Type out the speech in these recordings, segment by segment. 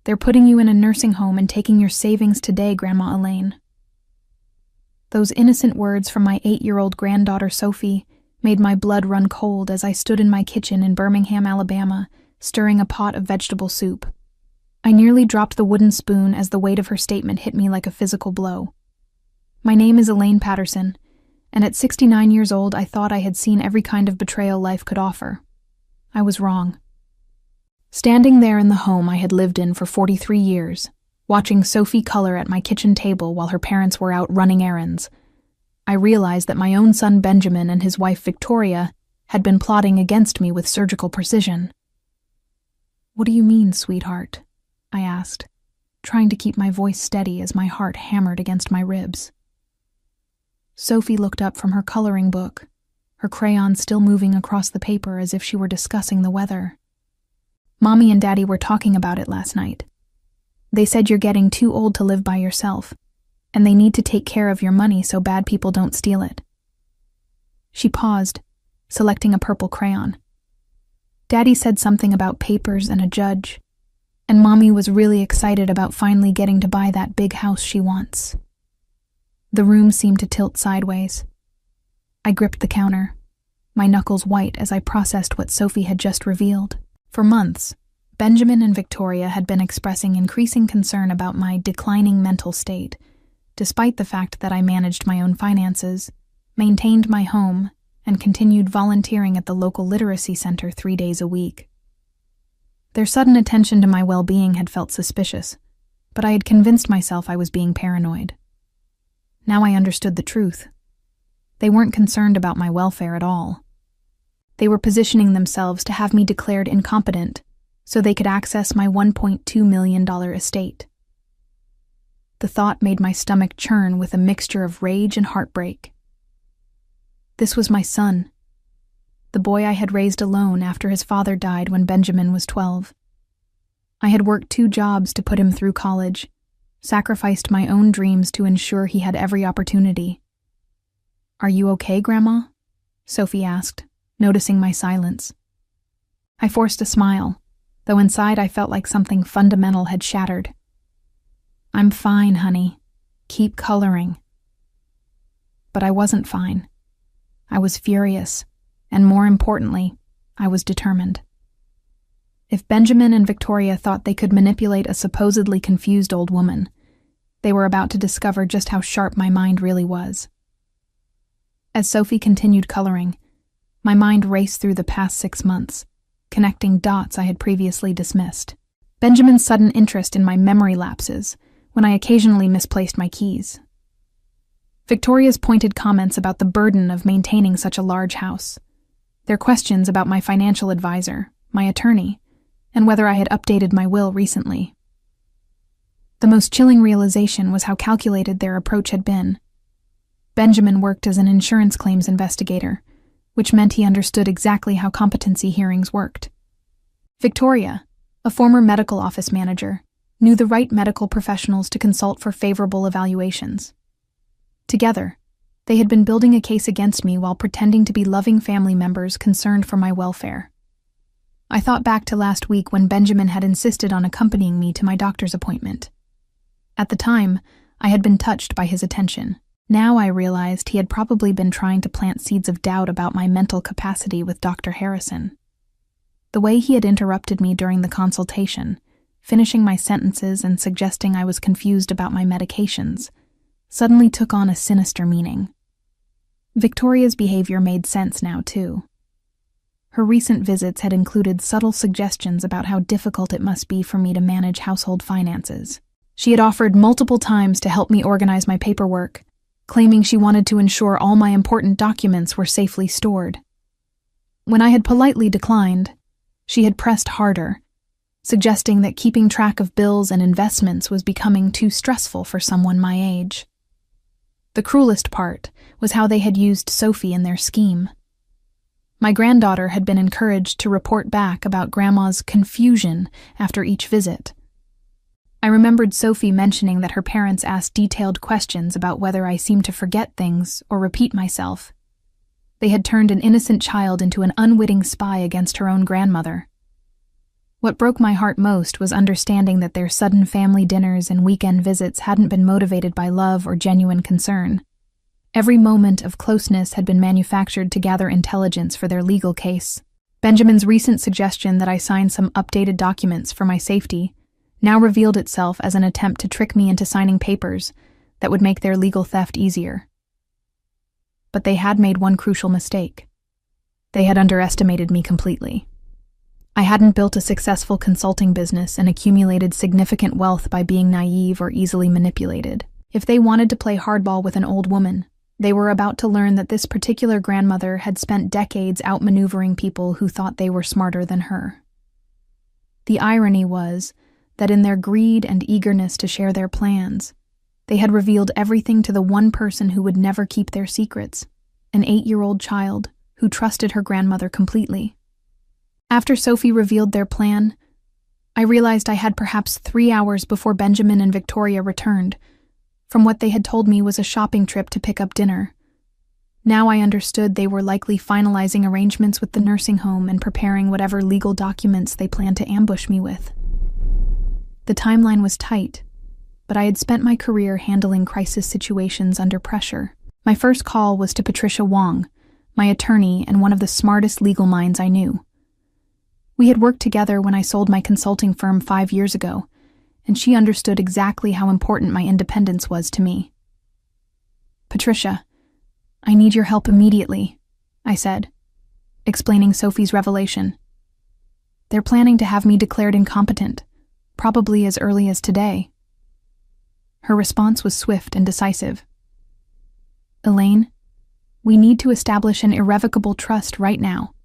They're putting you in a nursing home and taking your savings today, Grandma Elaine." Those innocent words from my 8-year-old granddaughter Sophie made my blood run cold as I stood in my kitchen in Birmingham, Alabama, stirring a pot of vegetable soup. I nearly dropped the wooden spoon as the weight of her statement hit me like a physical blow. My name is Elaine Patterson, and at 69 years old I thought I had seen every kind of betrayal life could offer. I was wrong. Standing there in the home I had lived in for 43 years, watching Sophie color at my kitchen table while her parents were out running errands, I realized that my own son Benjamin and his wife Victoria had been plotting against me with surgical precision. "What do you mean, sweetheart?" I asked, trying to keep my voice steady as my heart hammered against my ribs. Sophie looked up from her coloring book, her crayon still moving across the paper as if she were discussing the weather. "Mommy and Daddy were talking about it last night. They said you're getting too old to live by yourself, and they need to take care of your money so bad people don't steal it." She paused, selecting a purple crayon. "Daddy said something about papers and a judge, and Mommy was really excited about finally getting to buy that big house she wants." The room seemed to tilt sideways. I gripped the counter, my knuckles white as I processed what Sophie had just revealed. For months, Benjamin and Victoria had been expressing increasing concern about my declining mental state, despite the fact that I managed my own finances, maintained my home, and continued volunteering at the local literacy center 3 days a week. Their sudden attention to my well-being had felt suspicious, but I had convinced myself I was being paranoid. Now I understood the truth. They weren't concerned about my welfare at all. They were positioning themselves to have me declared incompetent so they could access my $1.2 million estate. The thought made my stomach churn with a mixture of rage and heartbreak. This was my son, the boy I had raised alone after his father died when Benjamin was 12. I had worked 2 jobs to put him through college, sacrificed my own dreams to ensure he had every opportunity. "Are you okay, Grandma?" Sophie asked, noticing my silence. I forced a smile, though inside I felt like something fundamental had shattered. "I'm fine, honey. Keep coloring." But I wasn't fine. I was furious, and more importantly, I was determined. If Benjamin and Victoria thought they could manipulate a supposedly confused old woman, they were about to discover just how sharp my mind really was. As Sophie continued coloring, my mind raced through the past 6 months, connecting dots I had previously dismissed. Benjamin's sudden interest in my memory lapses, when I occasionally misplaced my keys. Victoria's pointed comments about the burden of maintaining such a large house. Their questions about my financial advisor, my attorney, and whether I had updated my will recently. The most chilling realization was how calculated their approach had been. Benjamin worked as an insurance claims investigator, which meant he understood exactly how competency hearings worked. Victoria, a former medical office manager, knew the right medical professionals to consult for favorable evaluations. Together, they had been building a case against me while pretending to be loving family members concerned for my welfare. I thought back to last week when Benjamin had insisted on accompanying me to my doctor's appointment. At the time, I had been touched by his attention. Now I realized he had probably been trying to plant seeds of doubt about my mental capacity with Dr. Harrison. The way he had interrupted me during the consultation, finishing my sentences and suggesting I was confused about my medications, suddenly took on a sinister meaning. Victoria's behavior made sense now, too. Her recent visits had included subtle suggestions about how difficult it must be for me to manage household finances. She had offered multiple times to help me organize my paperwork, claiming she wanted to ensure all my important documents were safely stored. When I had politely declined, she had pressed harder, suggesting that keeping track of bills and investments was becoming too stressful for someone my age. The cruelest part was how they had used Sophie in their scheme. My granddaughter had been encouraged to report back about Grandma's confusion after each visit. I remembered Sophie mentioning that her parents asked detailed questions about whether I seemed to forget things or repeat myself. They had turned an innocent child into an unwitting spy against her own grandmother. What broke my heart most was understanding that their sudden family dinners and weekend visits hadn't been motivated by love or genuine concern. Every moment of closeness had been manufactured to gather intelligence for their legal case. Benjamin's recent suggestion that I sign some updated documents for my safety now revealed itself as an attempt to trick me into signing papers that would make their legal theft easier. But they had made one crucial mistake. They had underestimated me completely. I hadn't built a successful consulting business and accumulated significant wealth by being naive or easily manipulated. If they wanted to play hardball with an old woman, they were about to learn that this particular grandmother had spent decades outmaneuvering people who thought they were smarter than her. The irony was that in their greed and eagerness to share their plans, they had revealed everything to the one person who would never keep their secrets, an 8-year-old child who trusted her grandmother completely. After Sophie revealed their plan, I realized I had perhaps 3 hours before Benjamin and Victoria returned, from what they had told me was a shopping trip to pick up dinner. Now I understood they were likely finalizing arrangements with the nursing home and preparing whatever legal documents they planned to ambush me with. The timeline was tight, but I had spent my career handling crisis situations under pressure. My first call was to Patricia Wong, my attorney and one of the smartest legal minds I knew. We had worked together when I sold my consulting firm 5 years ago, and she understood exactly how important my independence was to me. "Patricia, I need your help immediately," I said, explaining Sophie's revelation. "They're planning to have me declared incompetent, probably as early as today." Her response was swift and decisive. "Elaine, we need to establish an irrevocable trust right now.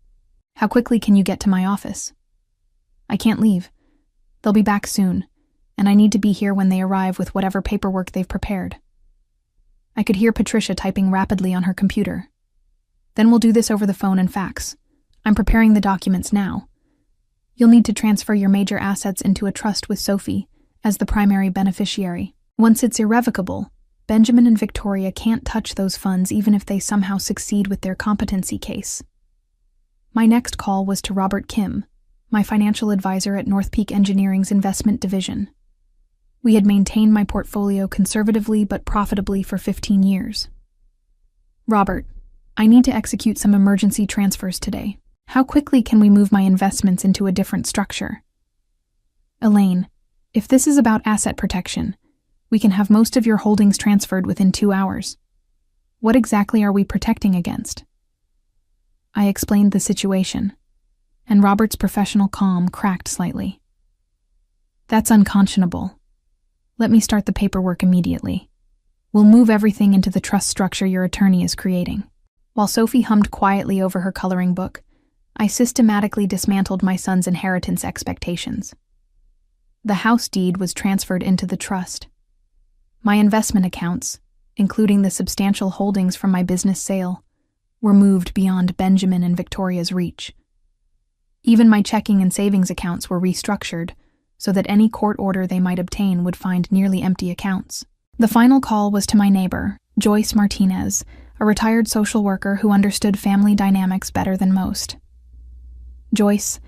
How quickly can you get to my office?" "I can't leave. They'll be back soon, and I need to be here when they arrive with whatever paperwork they've prepared." I could hear Patricia typing rapidly on her computer. "Then we'll do this over the phone and fax. I'm preparing the documents now. You'll need to transfer your major assets into a trust with Sophie as the primary beneficiary. Once it's irrevocable, Benjamin and Victoria can't touch those funds even if they somehow succeed with their competency case." My next call was to Robert Kim, my financial advisor at North Peak Engineering's investment division. We had maintained my portfolio conservatively but profitably for 15 years. "Robert, I need to execute some emergency transfers today. How quickly can we move my investments into a different structure?" "Elaine, if this is about asset protection, we can have most of your holdings transferred within 2 hours. What exactly are we protecting against?" I explained the situation, and Robert's professional calm cracked slightly. "That's unconscionable. Let me start the paperwork immediately. We'll move everything into the trust structure your attorney is creating." While Sophie hummed quietly over her coloring book, I systematically dismantled my son's inheritance expectations. The house deed was transferred into the trust. My investment accounts, including the substantial holdings from my business sale, were moved beyond Benjamin and Victoria's reach. Even my checking and savings accounts were restructured so that any court order they might obtain would find nearly empty accounts. The final call was to my neighbor, Joyce Martinez, a retired social worker who understood family dynamics better than most. "Joyce,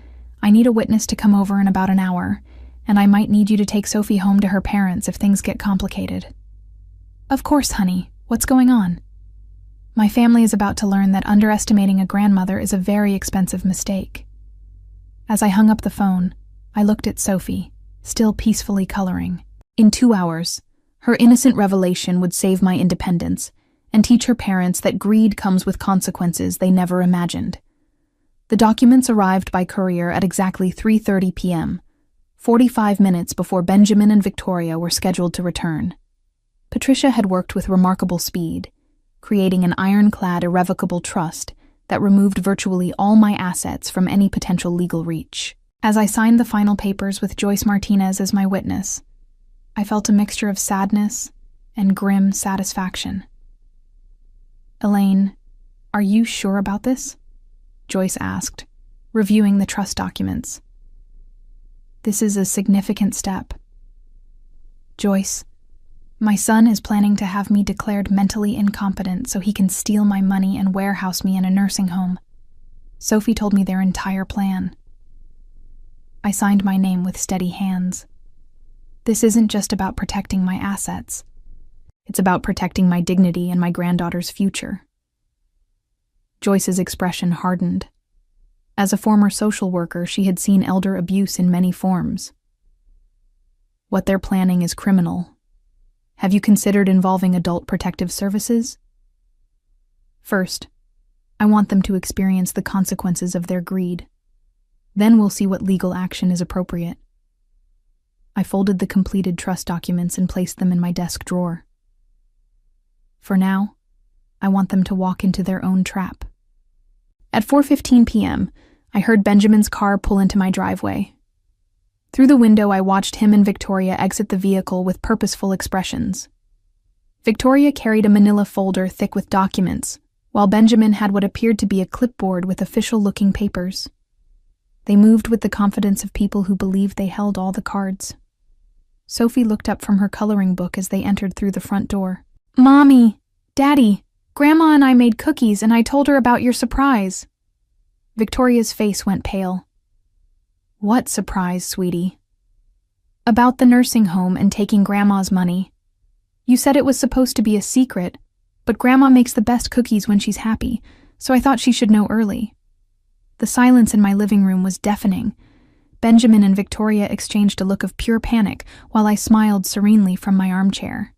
I need a witness to come over in about an hour, and I might need you to take Sophie home to her parents if things get complicated." "Of course, honey. What's going on?" "My family is about to learn that underestimating a grandmother is a very expensive mistake." As I hung up the phone, I looked at Sophie, still peacefully coloring. In 2 hours, her innocent revelation would save my independence and teach her parents that greed comes with consequences they never imagined. The documents arrived by courier at exactly 3:30 p.m., 45 minutes before Benjamin and Victoria were scheduled to return. Patricia had worked with remarkable speed, creating an ironclad, irrevocable trust that removed virtually all my assets from any potential legal reach. As I signed the final papers with Joyce Martinez as my witness, I felt a mixture of sadness and grim satisfaction. "Elaine, are you sure about this?" Joyce asked, reviewing the trust documents. "This is a significant step." "Joyce, my son is planning to have me declared mentally incompetent so he can steal my money and warehouse me in a nursing home. Sophie told me their entire plan." I signed my name with steady hands. This isn't just about protecting my assets. It's about protecting my dignity and my granddaughter's future. Joyce's expression hardened. As a former social worker, she had seen elder abuse in many forms. What they're planning is criminal. Have you considered involving adult protective services? First, I want them to experience the consequences of their greed. Then we'll see what legal action is appropriate. I folded the completed trust documents and placed them in my desk drawer. For now, I want them to walk into their own trap. At 4:15 p.m., I heard Benjamin's car pull into my driveway. Through the window, I watched him and Victoria exit the vehicle with purposeful expressions. Victoria carried a manila folder thick with documents, while Benjamin had what appeared to be a clipboard with official-looking papers. They moved with the confidence of people who believed they held all the cards. Sophie looked up from her coloring book as they entered through the front door. "Mommy, Daddy, Grandma and I made cookies and I told her about your surprise." Victoria's face went pale. "What surprise, sweetie?" "About the nursing home and taking Grandma's money. You said it was supposed to be a secret, but Grandma makes the best cookies when she's happy, so I thought she should know early." The silence in my living room was deafening. Benjamin and Victoria exchanged a look of pure panic while I smiled serenely from my armchair.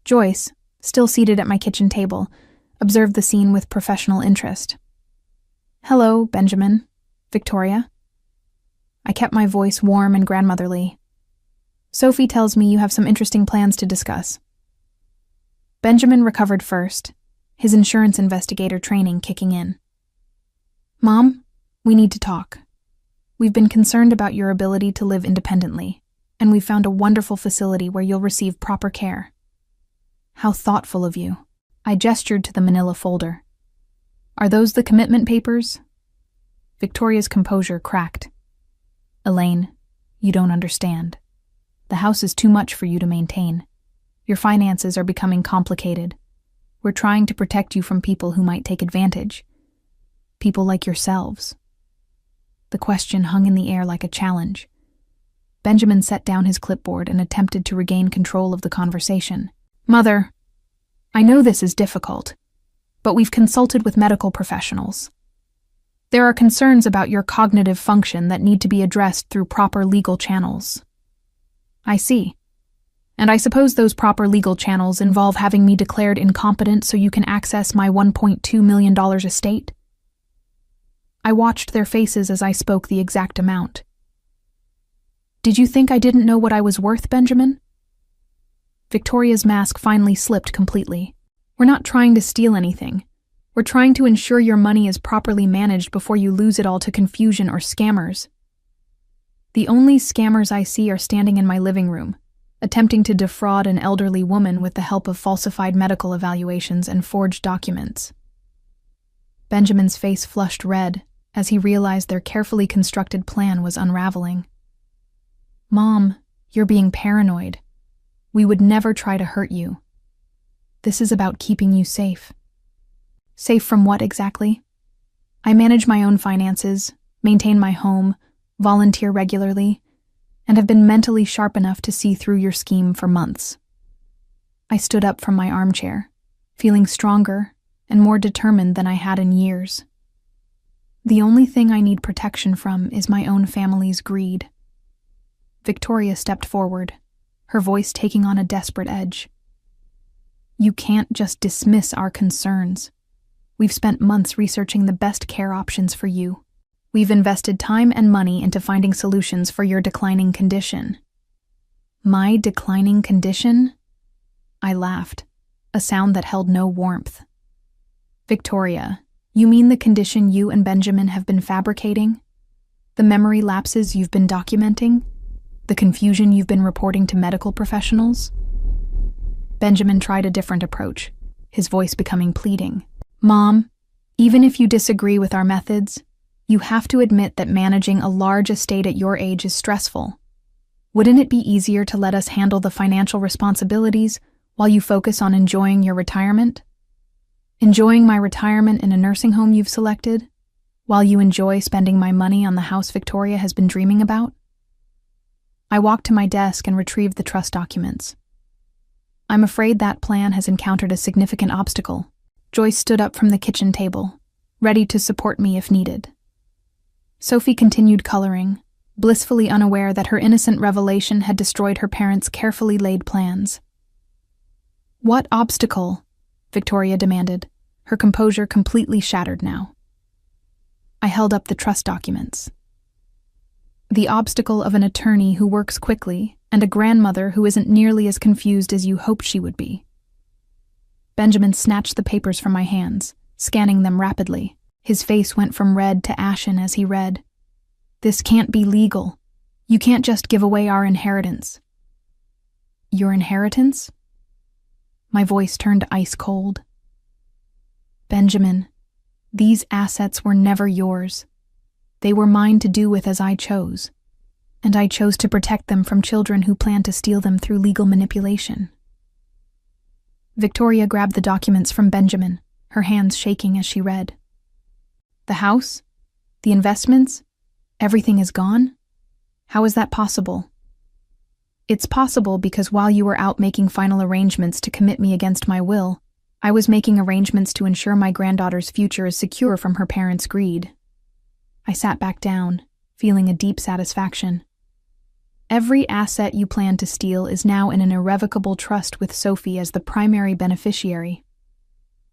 Joyce, still seated at my kitchen table, observed the scene with professional interest. "Hello, Benjamin. Victoria?" I kept my voice warm and grandmotherly. "Sophie tells me you have some interesting plans to discuss." Benjamin recovered first, his insurance investigator training kicking in. "Mom, we need to talk. We've been concerned about your ability to live independently, and we've found a wonderful facility where you'll receive proper care." "How thoughtful of you." I gestured to the manila folder. "Are those the commitment papers?" Victoria's composure cracked. "Elaine, you don't understand. The house is too much for you to maintain. Your finances are becoming complicated. We're trying to protect you from people who might take advantage. People like yourselves." The question hung in the air like a challenge. Benjamin set down his clipboard and attempted to regain control of the conversation. "Mother, I know this is difficult, but we've consulted with medical professionals. There are concerns about your cognitive function that need to be addressed through proper legal channels." "I see. And I suppose those proper legal channels involve having me declared incompetent so you can access my $1.2 million estate?" I watched their faces as I spoke the exact amount. "Did you think I didn't know what I was worth, Benjamin?" Victoria's mask finally slipped completely. "We're not trying to steal anything. We're trying to ensure your money is properly managed before you lose it all to confusion or scammers. The only scammers I see are standing in my living room, attempting to defraud an elderly woman with the help of falsified medical evaluations and forged documents." Benjamin's face flushed red as he realized their carefully constructed plan was unraveling. "Mom, you're being paranoid. We would never try to hurt you. This is about keeping you safe." "Safe from what exactly?" "I manage my own finances, maintain my home, volunteer regularly, and have been mentally sharp enough to see through your scheme for months." I stood up from my armchair, feeling stronger and more determined than I had in years. The only thing I need protection from is my own family's greed. Victoria stepped forward, her voice taking on a desperate edge. "You can't just dismiss our concerns. We've spent months researching the best care options for you. We've invested time and money into finding solutions for your declining condition." "My declining condition?" I laughed, a sound that held no warmth. "Victoria, you mean the condition you and Benjamin have been fabricating? The memory lapses you've been documenting? The confusion you've been reporting to medical professionals?" Benjamin tried a different approach, his voice becoming pleading. "Mom, even if you disagree with our methods, you have to admit that managing a large estate at your age is stressful. Wouldn't it be easier to let us handle the financial responsibilities while you focus on enjoying your retirement? Enjoying my retirement in a nursing home you've selected, while you enjoy spending my money on the house Victoria has been dreaming about? I walked to my desk and retrieved the trust documents. I'm afraid that plan has encountered a significant obstacle. Joyce stood up from the kitchen table, ready to support me if needed. Sophie continued coloring, blissfully unaware that her innocent revelation had destroyed her parents' carefully laid plans. "What obstacle?" Victoria demanded, her composure completely shattered now. I held up the trust documents. "The obstacle of an attorney who works quickly and a grandmother who isn't nearly as confused as you hoped she would be." Benjamin snatched the papers from my hands, scanning them rapidly. His face went from red to ashen as he read. "This can't be legal. You can't just give away our inheritance." "Your inheritance?" My voice turned ice cold. "Benjamin, these assets were never yours. They were mine to do with as I chose, and I chose to protect them from children who plan to steal them through legal manipulation." Victoria grabbed the documents from Benjamin, her hands shaking as she read. "The house? The investments? Everything is gone? How is that possible?" "It's possible because while you were out making final arrangements to commit me against my will, I was making arrangements to ensure my granddaughter's future is secure from her parents' greed." I sat back down, feeling a deep satisfaction. "Every asset you plan to steal is now in an irrevocable trust with Sophie as the primary beneficiary."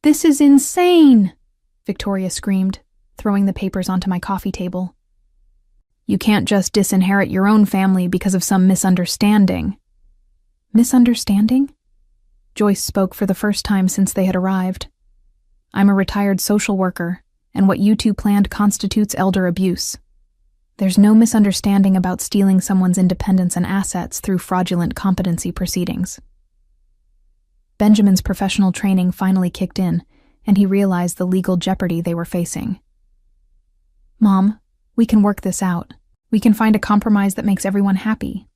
"This is insane!" Victoria screamed, throwing the papers onto my coffee table. "You can't just disinherit your own family because of some misunderstanding." "Misunderstanding?" Joyce spoke for the first time since they had arrived. "I'm a retired social worker, and what you two planned constitutes elder abuse. There's no misunderstanding about stealing someone's independence and assets through fraudulent competency proceedings." Benjamin's professional training finally kicked in, and he realized the legal jeopardy they were facing. "Mom, we can work this out. We can find a compromise that makes everyone happy."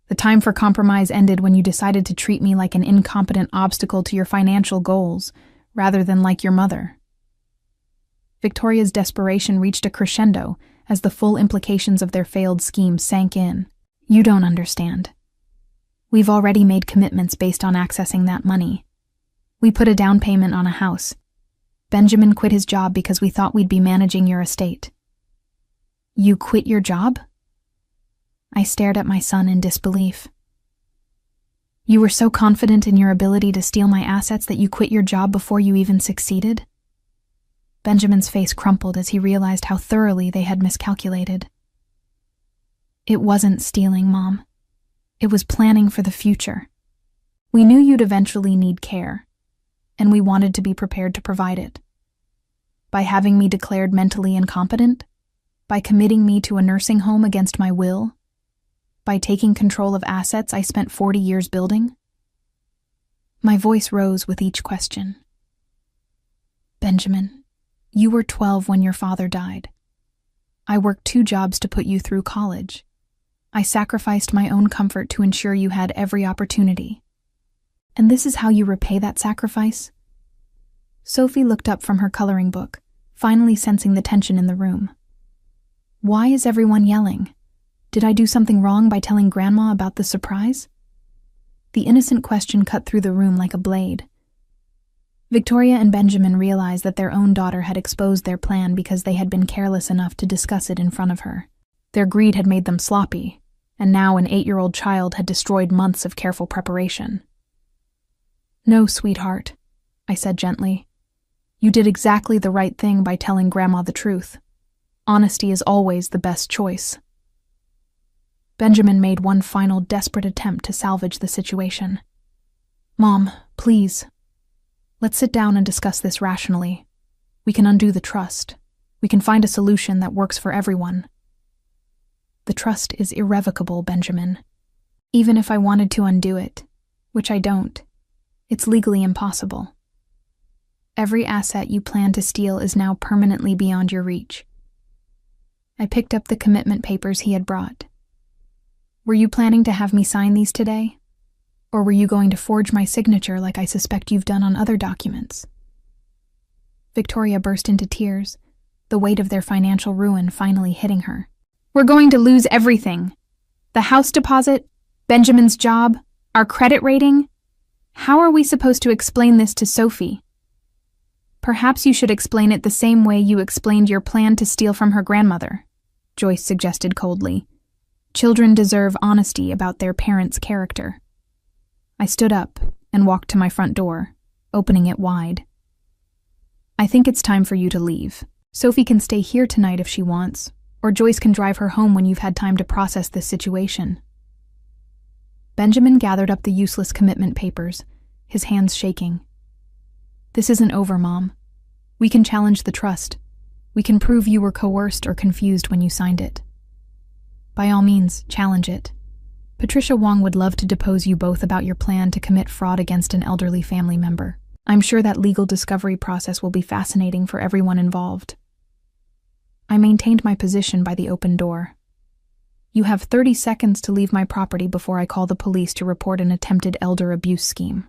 "The time for compromise ended when you decided to treat me like an incompetent obstacle to your financial goals, rather than like your mother." Victoria's desperation reached a crescendo as the full implications of their failed scheme sank in. "You don't understand. We've already made commitments based on accessing that money. We put a down payment on a house. Benjamin quit his job because we thought we'd be managing your estate." "You quit your job?" I stared at my son in disbelief. "You were so confident in your ability to steal my assets that you quit your job before you even succeeded?" Benjamin's face crumpled as he realized how thoroughly they had miscalculated. "It wasn't stealing, Mom. It was planning for the future. We knew you'd eventually need care, and we wanted to be prepared to provide it. By having me declared mentally incompetent, by committing me to a nursing home against my will, by taking control of assets I spent 40 years building." My voice rose with each question. "Benjamin, you were 12 when your father died. I worked 2 jobs to put you through college. I sacrificed my own comfort to ensure you had every opportunity. And this is how you repay that sacrifice?" Sophie looked up from her coloring book, finally sensing the tension in the room. "Why is everyone yelling? Did I do something wrong by telling Grandma about the surprise?" The innocent question cut through the room like a blade. Victoria and Benjamin realized that their own daughter had exposed their plan because they had been careless enough to discuss it in front of her. Their greed had made them sloppy, and now an 8-year-old child had destroyed months of careful preparation. "No, sweetheart," I said gently. "You did exactly the right thing by telling Grandma the truth. Honesty is always the best choice." Benjamin made one final desperate attempt to salvage the situation. "Mom, please. Let's sit down and discuss this rationally. We can undo the trust. We can find a solution that works for everyone." "The trust is irrevocable, Benjamin. Even if I wanted to undo it, which I don't, it's legally impossible. Every asset you plan to steal is now permanently beyond your reach." I picked up the commitment papers he had brought. "Were you planning to have me sign these today? Or were you going to forge my signature like I suspect you've done on other documents?" Victoria burst into tears, the weight of their financial ruin finally hitting her. "We're going to lose everything. The house deposit, Benjamin's job, our credit rating. How are we supposed to explain this to Sophie?" "Perhaps you should explain it the same way you explained your plan to steal from her grandmother," Joyce suggested coldly. "Children deserve honesty about their parents' character." I stood up and walked to my front door, opening it wide. "I think it's time for you to leave. Sophie can stay here tonight if she wants, or Joyce can drive her home when you've had time to process this situation." Benjamin gathered up the useless commitment papers, his hands shaking. "This isn't over, Mom. We can challenge the trust. We can prove you were coerced or confused when you signed it. By all means, challenge it. Patricia Wong would love to depose you both about your plan to commit fraud against an elderly family member. I'm sure that legal discovery process will be fascinating for everyone involved." I maintained my position by the open door. "You have 30 seconds to leave my property before I call the police to report an attempted elder abuse scheme."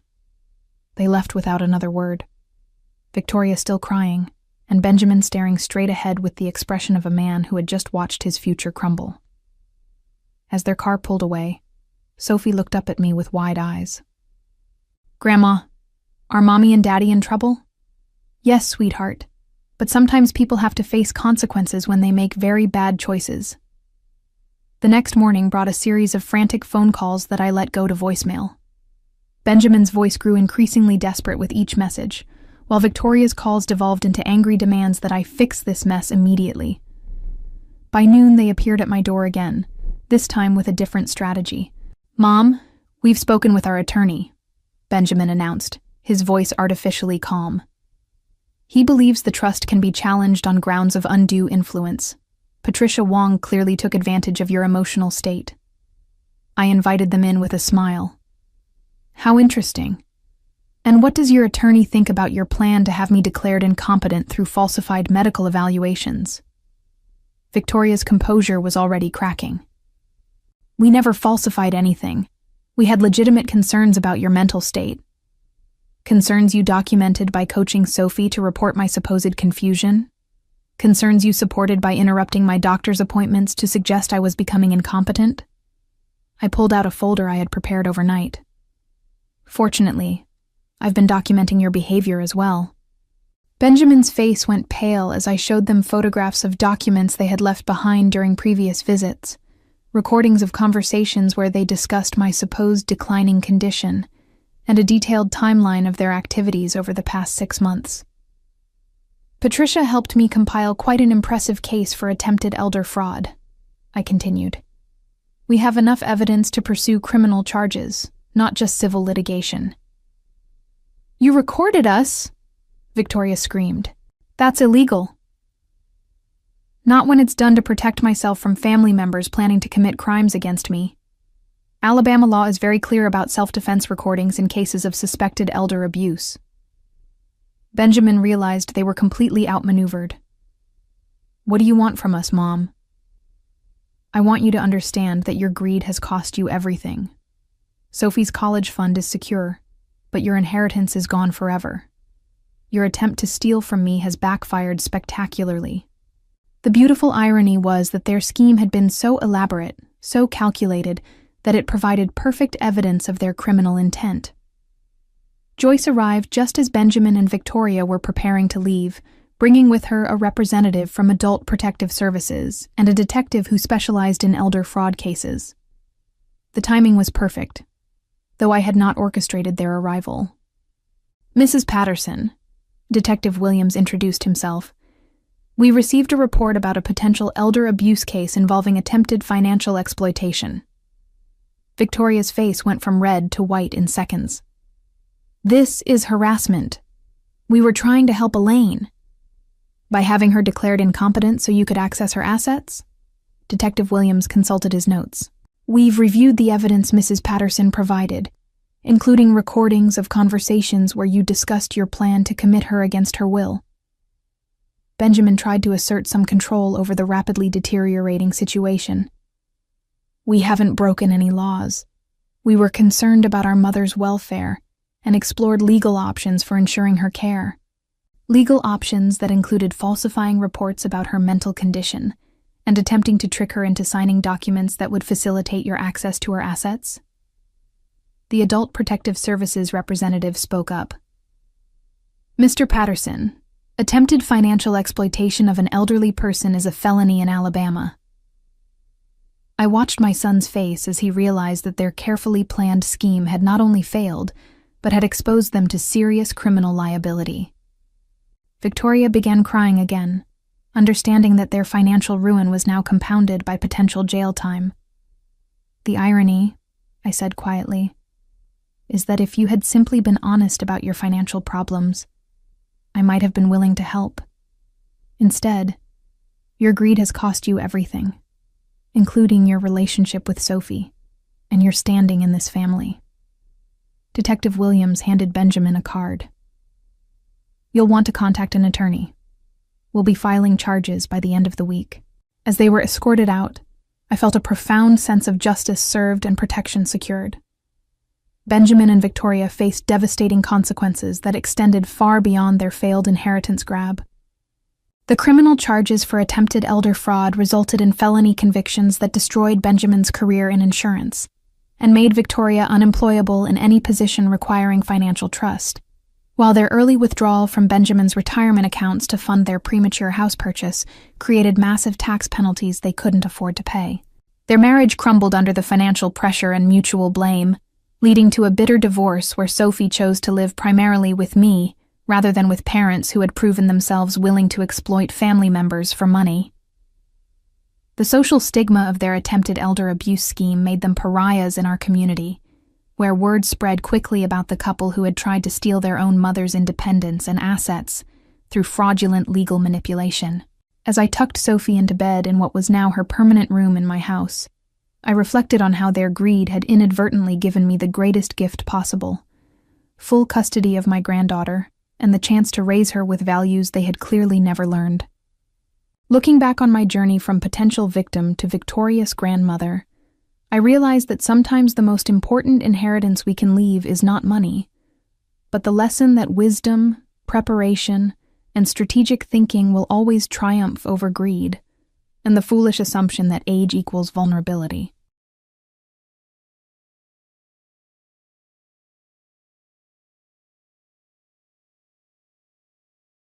They left without another word. Victoria still crying, and Benjamin staring straight ahead with the expression of a man who had just watched his future crumble. As their car pulled away, Sophie looked up at me with wide eyes. "Grandma, are Mommy and Daddy in trouble?" "Yes, sweetheart, but sometimes people have to face consequences when they make very bad choices." The next morning brought a series of frantic phone calls that I let go to voicemail. Benjamin's voice grew increasingly desperate with each message, while Victoria's calls devolved into angry demands that I fix this mess immediately. By noon, they appeared at my door again, this time with a different strategy. "Mom, we've spoken with our attorney," Benjamin announced, his voice artificially calm. "He believes the trust can be challenged on grounds of undue influence. Patricia Wong clearly took advantage of your emotional state." I invited them in with a smile. "How interesting. And what does your attorney think about your plan to have me declared incompetent through falsified medical evaluations?" Victoria's composure was already cracking. "We never falsified anything. We had legitimate concerns about your mental state. Concerns you documented by coaching Sophie to report my supposed confusion. Concerns you supported by interrupting my doctor's appointments to suggest I was becoming incompetent." I pulled out a folder I had prepared overnight. "Fortunately, I've been documenting your behavior as well." Benjamin's face went pale as I showed them photographs of documents they had left behind during previous visits, recordings of conversations where they discussed my supposed declining condition, and a detailed timeline of their activities over the past 6 months. "Patricia helped me compile quite an impressive case for attempted elder fraud," I continued. "We have enough evidence to pursue criminal charges, not just civil litigation." "You recorded us!" Victoria screamed. "That's illegal." "Not when it's done to protect myself from family members planning to commit crimes against me. Alabama law is very clear about self-defense recordings in cases of suspected elder abuse." Benjamin realized they were completely outmaneuvered. "What do you want from us, Mom?" "I want you to understand that your greed has cost you everything. Sophie's college fund is secure, but your inheritance is gone forever. Your attempt to steal from me has backfired spectacularly." The beautiful irony was that their scheme had been so elaborate, so calculated, that it provided perfect evidence of their criminal intent. Joyce arrived just as Benjamin and Victoria were preparing to leave, bringing with her a representative from Adult Protective Services and a detective who specialized in elder fraud cases. The timing was perfect, though I had not orchestrated their arrival. "Mrs. Patterson," Detective Williams introduced himself, "we received a report about a potential elder abuse case involving attempted financial exploitation." Victoria's face went from red to white in seconds. "This is harassment. We were trying to help Elaine." "By having her declared incompetent so you could access her assets?" Detective Williams consulted his notes. "We've reviewed the evidence Mrs. Patterson provided, including recordings of conversations where you discussed your plan to commit her against her will." Benjamin tried to assert some control over the rapidly deteriorating situation. "We haven't broken any laws. We were concerned about our mother's welfare and explored legal options for ensuring her care." Legal options that included falsifying reports about her mental condition and attempting to trick her into signing documents that would facilitate your access to her assets. The Adult Protective Services representative spoke up. "Mr. Patterson, attempted financial exploitation of an elderly person is a felony in Alabama." I watched my son's face as he realized that their carefully planned scheme had not only failed, but had exposed them to serious criminal liability. Victoria began crying again, understanding that their financial ruin was now compounded by potential jail time. "The irony," I said quietly, "is that if you had simply been honest about your financial problems, I might have been willing to help. Instead, your greed has cost you everything, including your relationship with Sophie and your standing in this family." Detective Williams handed Benjamin a card. "You'll want to contact an attorney. We'll be filing charges by the end of the week." As they were escorted out, I felt a profound sense of justice served and protection secured. Benjamin and Victoria faced devastating consequences that extended far beyond their failed inheritance grab. The criminal charges for attempted elder fraud resulted in felony convictions that destroyed Benjamin's career in insurance and made Victoria unemployable in any position requiring financial trust, while their early withdrawal from Benjamin's retirement accounts to fund their premature house purchase created massive tax penalties they couldn't afford to pay. Their marriage crumbled under the financial pressure and mutual blame, leading to a bitter divorce where Sophie chose to live primarily with me rather than with parents who had proven themselves willing to exploit family members for money. The social stigma of their attempted elder abuse scheme made them pariahs in our community, where word spread quickly about the couple who had tried to steal their own mother's independence and assets through fraudulent legal manipulation. As I tucked Sophie into bed in what was now her permanent room in my house, I reflected on how their greed had inadvertently given me the greatest gift possible: full custody of my granddaughter and the chance to raise her with values they had clearly never learned. Looking back on my journey from potential victim to victorious grandmother, I realized that sometimes the most important inheritance we can leave is not money, but the lesson that wisdom, preparation, and strategic thinking will always triumph over greed, and the foolish assumption that age equals vulnerability.